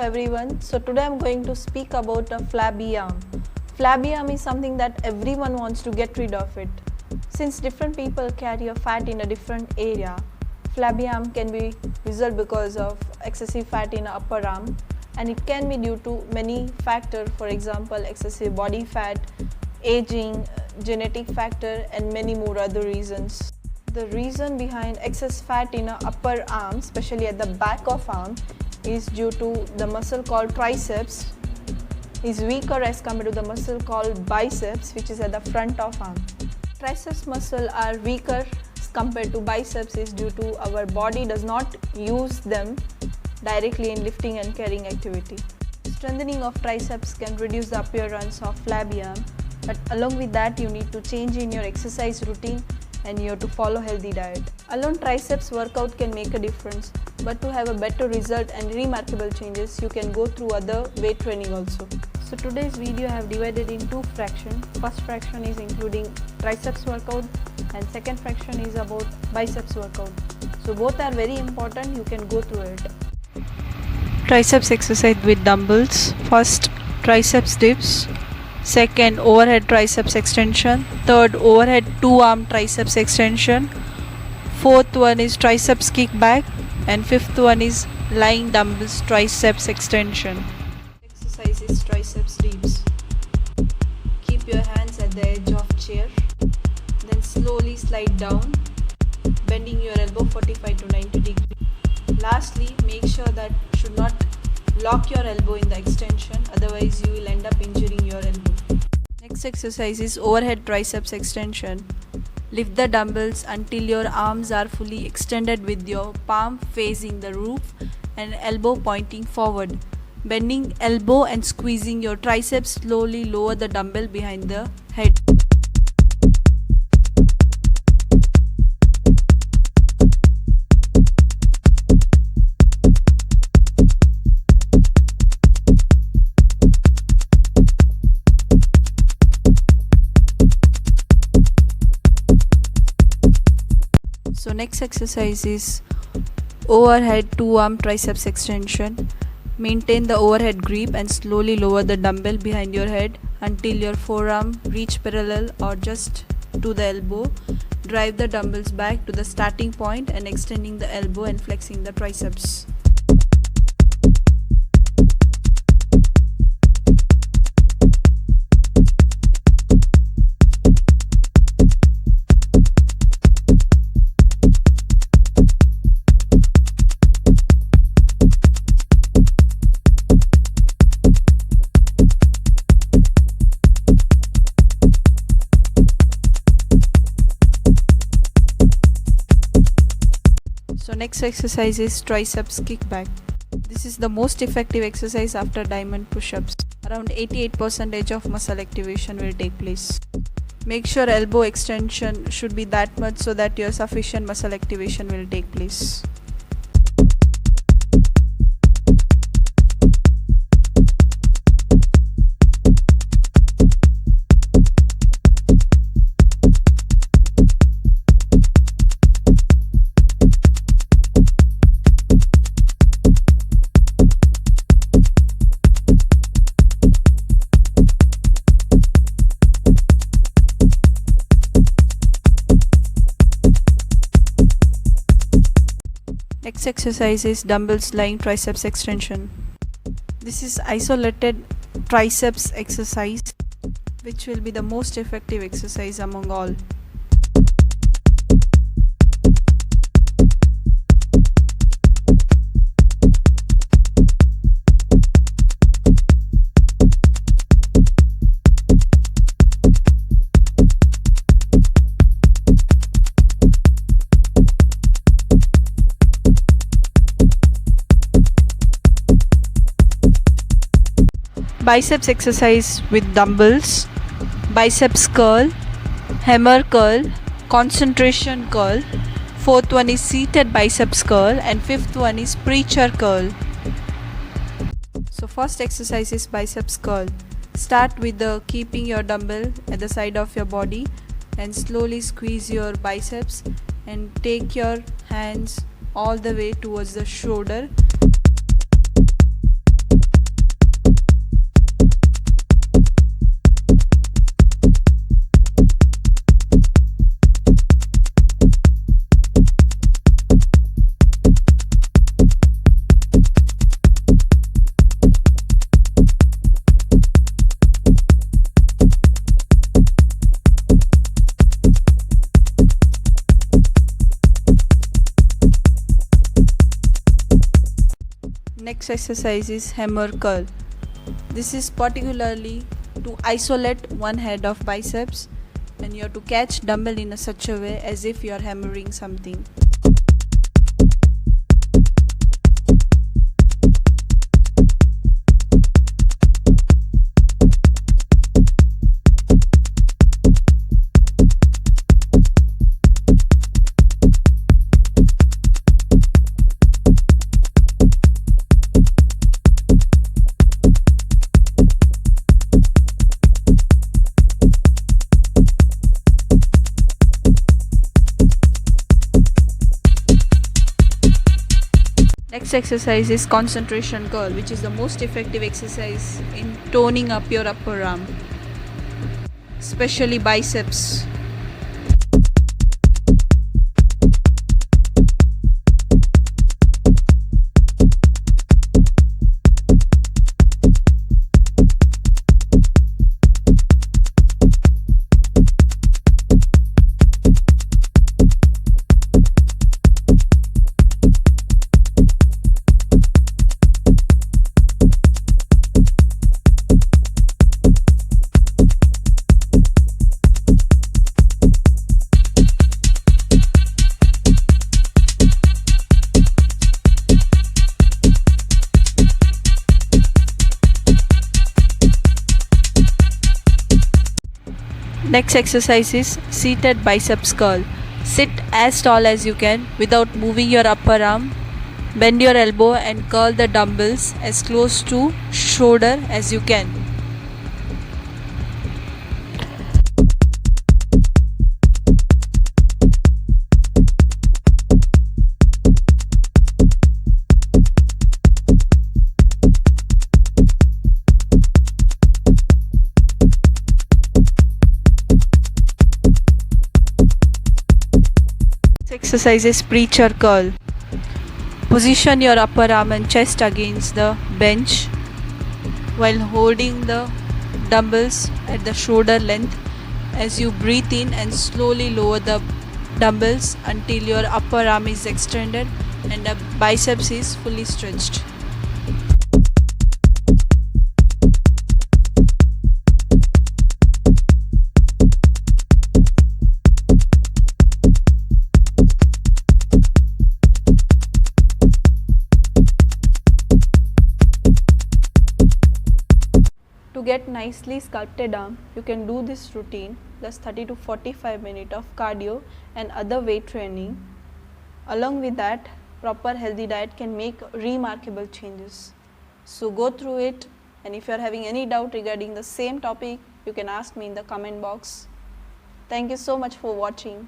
everyone. So today I'm going to speak about a flabby arm. Flabby arm is something that everyone wants to get rid of it. Since different people carry a fat in a different area, flabby arm can be result because of excessive fat in upper arm, and it can be due to many factors, for example excessive body fat, aging, genetic factor and many more other reasons. The reason behind excess fat in upper arm, especially at the back of arm, is due to the muscle called triceps is weaker as compared to the muscle called biceps, which is at the front of arm. Triceps muscle are weaker compared to biceps is due to our body does not use them directly in lifting and carrying activity. Strengthening of triceps can reduce the appearance of flabby arm, but along with that you need to change in your exercise routine and you have to follow healthy diet. Alone triceps workout can make a difference, but to have a better result and remarkable changes you can go through other weight training also. So today's video I have divided in two fractions. First fraction is including triceps workout and second fraction is about biceps workout. So both are very important, you can go through it. Triceps exercise with dumbbells. First, triceps dips. Second, overhead triceps extension. Third, overhead two arm triceps extension. Fourth one is triceps kickback, and fifth one is lying dumbbells triceps extension. Exercise is triceps dips. Keep your hands at the edge of chair, then slowly slide down, bending your elbow 45 to 90 degrees. Lastly, make sure that you should not lock your elbow in the extension, otherwise you will end up injuring your elbow. Next exercise is overhead triceps extension. Lift the dumbbells until your arms are fully extended with your palm facing the roof and elbow pointing forward. Bending elbow and squeezing your triceps, slowly lower the dumbbell behind the head. So next exercise is overhead two arm triceps extension. Maintain the overhead grip and slowly lower the dumbbell behind your head until your forearm reach parallel or just to the elbow. Drive the dumbbells back to the starting point and extending the elbow and flexing the triceps. So next exercise is triceps kickback. This is the most effective exercise after diamond push-ups. Around 88% of muscle activation will take place. Make sure elbow extension should be that much so that your sufficient muscle activation will take place. Next exercise is dumbbells lying triceps extension. This is isolated triceps exercise which will be the most effective exercise among all. Biceps exercise with dumbbells. Biceps curl, hammer curl, concentration curl. Fourth one is seated biceps curl and fifth one is preacher curl. So first exercise is biceps curl. Start with the keeping your dumbbell at the side of your body and slowly squeeze your biceps and take your hands all the way towards the shoulder. Next exercise is hammer curl. This is particularly to isolate one head of biceps, and you have to catch dumbbell in such a way as if you are hammering something. Next exercise is concentration curl, which is the most effective exercise in toning up your upper arm, especially biceps. Next exercise is seated biceps curl. Sit as tall as you can without moving your upper arm. Bend your elbow and curl the dumbbells as close to shoulder as you can. Exercise is preacher curl. Position your upper arm and chest against the bench while holding the dumbbells at the shoulder length as you breathe in, and slowly lower the dumbbells until your upper arm is extended and the biceps is fully stretched. To get nicely sculpted arm, you can do this routine plus 30 to 45 minutes of cardio and other weight training. Along with that, proper healthy diet can make remarkable changes. So go through it, and if you are having any doubt regarding the same topic, you can ask me in the comment box. Thank you so much for watching.